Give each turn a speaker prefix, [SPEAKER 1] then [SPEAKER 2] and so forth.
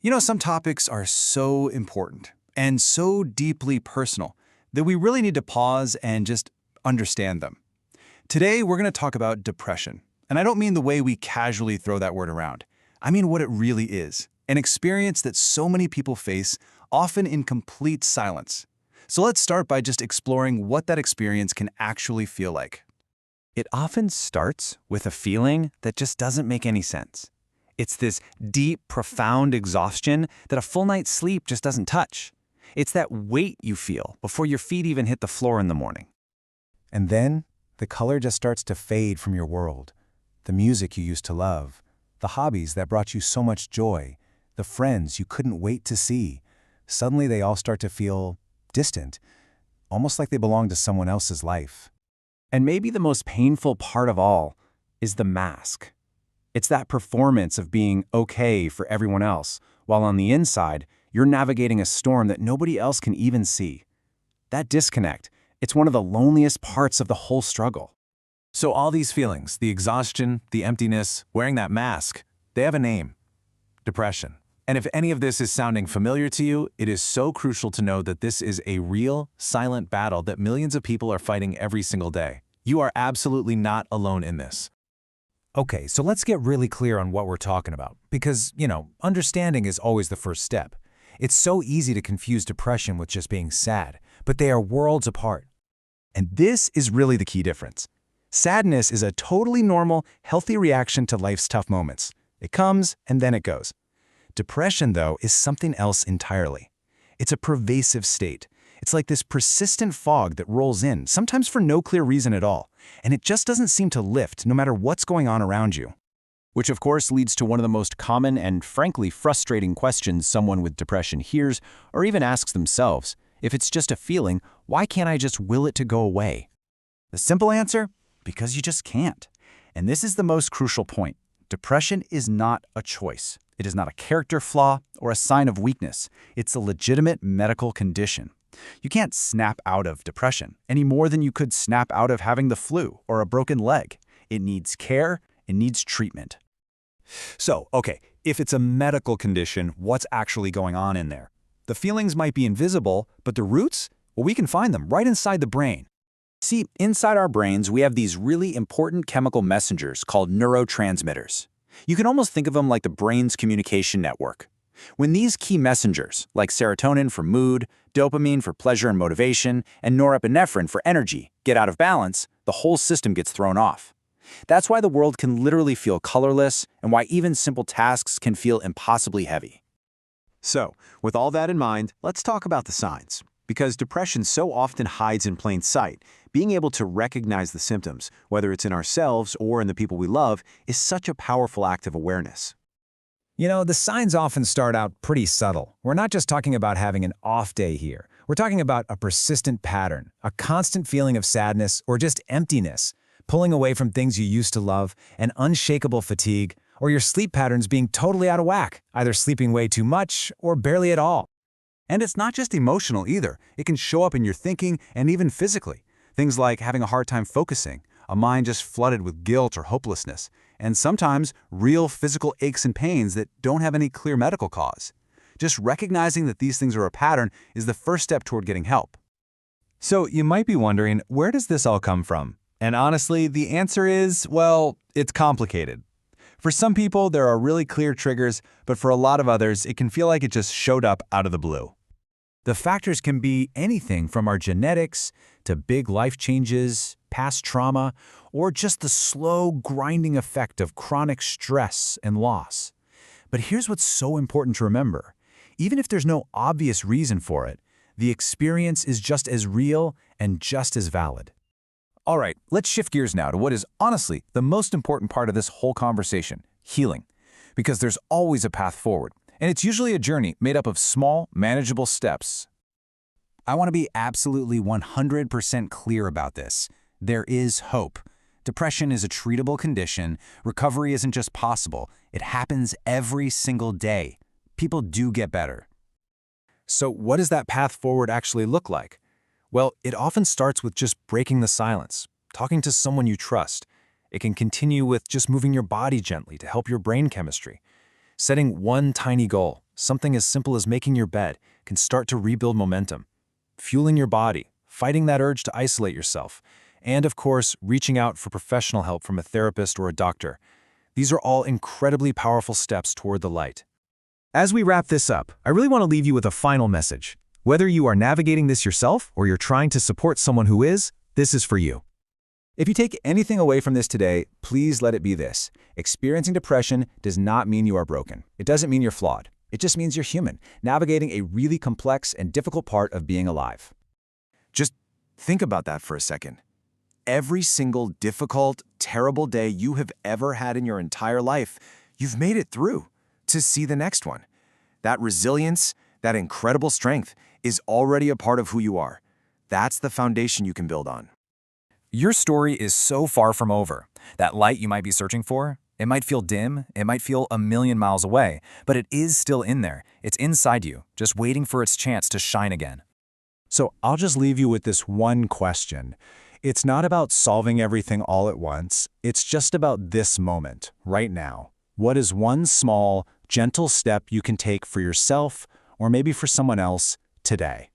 [SPEAKER 1] Some topics are so important and so deeply personal that we really need to pause and just understand them. Today, we're going to talk about depression. And I don't mean the way we casually throw that word around. I mean what it really is, an experience that so many people face, often in complete silence. So let's start by just exploring what that experience can actually feel like.
[SPEAKER 2] It often starts with a feeling that just doesn't make any sense. It's this deep, profound exhaustion that a full night's sleep just doesn't touch. It's that weight you feel before your feet even hit the floor in the morning.
[SPEAKER 3] And then the color just starts to fade from your world. The music you used to love, the hobbies that brought you so much joy, the friends you couldn't wait to see. Suddenly they all start to feel distant, almost like they belong to someone else's life.
[SPEAKER 2] And maybe the most painful part of all is the mask. It's that performance of being okay for everyone else, while on the inside, you're navigating a storm that nobody else can even see. That disconnect, it's one of the loneliest parts of the whole struggle.
[SPEAKER 4] So all these feelings, the exhaustion, the emptiness, wearing that mask, they have a name: depression. And if any of this is sounding familiar to you, it is so crucial to know that this is a real, silent battle that millions of people are fighting every single day. You are absolutely not alone in this.
[SPEAKER 3] Okay, so let's get really clear on what we're talking about, because, understanding is always the first step. It's so easy to confuse depression with just being sad, but they are worlds apart.
[SPEAKER 1] And this is really the key difference. Sadness is a totally normal, healthy reaction to life's tough moments. It comes and then it goes. Depression, though, is something else entirely. It's a pervasive state. It's like this persistent fog that rolls in, sometimes for no clear reason at all, and it just doesn't seem to lift no matter what's going on around you.
[SPEAKER 2] Which of course leads to one of the most common and frankly frustrating questions someone with depression hears or even asks themselves. If it's just a feeling, why can't I just will it to go away?
[SPEAKER 1] The simple answer? Because you just can't. And this is the most crucial point. Depression is not a choice. It is not a character flaw or a sign of weakness. It's a legitimate medical condition. You can't snap out of depression any more than you could snap out of having the flu or a broken leg. It needs care, it needs treatment.
[SPEAKER 5] So, if it's a medical condition, what's actually going on in there? The feelings might be invisible, but the roots? Well, we can find them right inside the brain.
[SPEAKER 1] See, inside our brains, we have these really important chemical messengers called neurotransmitters. You can almost think of them like the brain's communication network. When these key messengers, like serotonin for mood, dopamine for pleasure and motivation, and norepinephrine for energy, get out of balance, the whole system gets thrown off. That's why the world can literally feel colorless and why even simple tasks can feel impossibly heavy.
[SPEAKER 4] So, with all that in mind, let's talk about the signs. Because depression so often hides in plain sight, being able to recognize the symptoms, whether it's in ourselves or in the people we love, is such a powerful act of awareness.
[SPEAKER 3] The signs often start out pretty subtle. We're not just talking about having an off day here. We're talking about a persistent pattern, a constant feeling of sadness or just emptiness, pulling away from things you used to love, an unshakable fatigue, or your sleep patterns being totally out of whack, either sleeping way too much or barely at all.
[SPEAKER 5] And it's not just emotional either. It can show up in your thinking and even physically. Things like having a hard time focusing, a mind just flooded with guilt or hopelessness, and sometimes real physical aches and pains that don't have any clear medical cause. Just recognizing that these things are a pattern is the first step toward getting help.
[SPEAKER 4] So you might be wondering, where does this all come from? And honestly, the answer is, well, it's complicated. For some people, there are really clear triggers, but for a lot of others, it can feel like it just showed up out of the blue.
[SPEAKER 3] The factors can be anything from our genetics to big life changes, past trauma, or just the slow, grinding effect of chronic stress and loss. But here's what's so important to remember. Even if there's no obvious reason for it, the experience is just as real and just as valid.
[SPEAKER 5] All right, let's shift gears now to what is honestly the most important part of this whole conversation: healing. Because there's always a path forward, and it's usually a journey made up of small, manageable steps.
[SPEAKER 1] I want to be absolutely 100% clear about this. There is hope. Depression is a treatable condition. Recovery isn't just possible. It happens every single day. People do get better.
[SPEAKER 3] So what does that path forward actually look like? Well, it often starts with just breaking the silence, talking to someone you trust. It can continue with just moving your body gently to help your brain chemistry.
[SPEAKER 4] Setting one tiny goal, something as simple as making your bed, can start to rebuild momentum. Fueling your body, fighting that urge to isolate yourself, and of course, reaching out for professional help from a therapist or a doctor. These are all incredibly powerful steps toward the light.
[SPEAKER 6] As we wrap this up, I really want to leave you with a final message. Whether you are navigating this yourself or you're trying to support someone who is, this is for you.
[SPEAKER 2] If you take anything away from this today, please let it be this. Experiencing depression does not mean you are broken. It doesn't mean you're flawed. It just means you're human, navigating a really complex and difficult part of being alive.
[SPEAKER 4] Just think about that for a second. Every single difficult, terrible day you have ever had in your entire life, you've made it through to see the next one. That resilience, that incredible strength is already a part of who you are. That's the foundation you can build on.
[SPEAKER 1] Your story is so far from over. That light you might be searching for, it might feel dim, it might feel a million miles away, but it is still in there. It's inside you, just waiting for its chance to shine again.
[SPEAKER 2] So I'll just leave you with this one question. It's not about solving everything all at once. It's just about this moment, right now. What is one small, gentle step you can take for yourself or maybe for someone else today?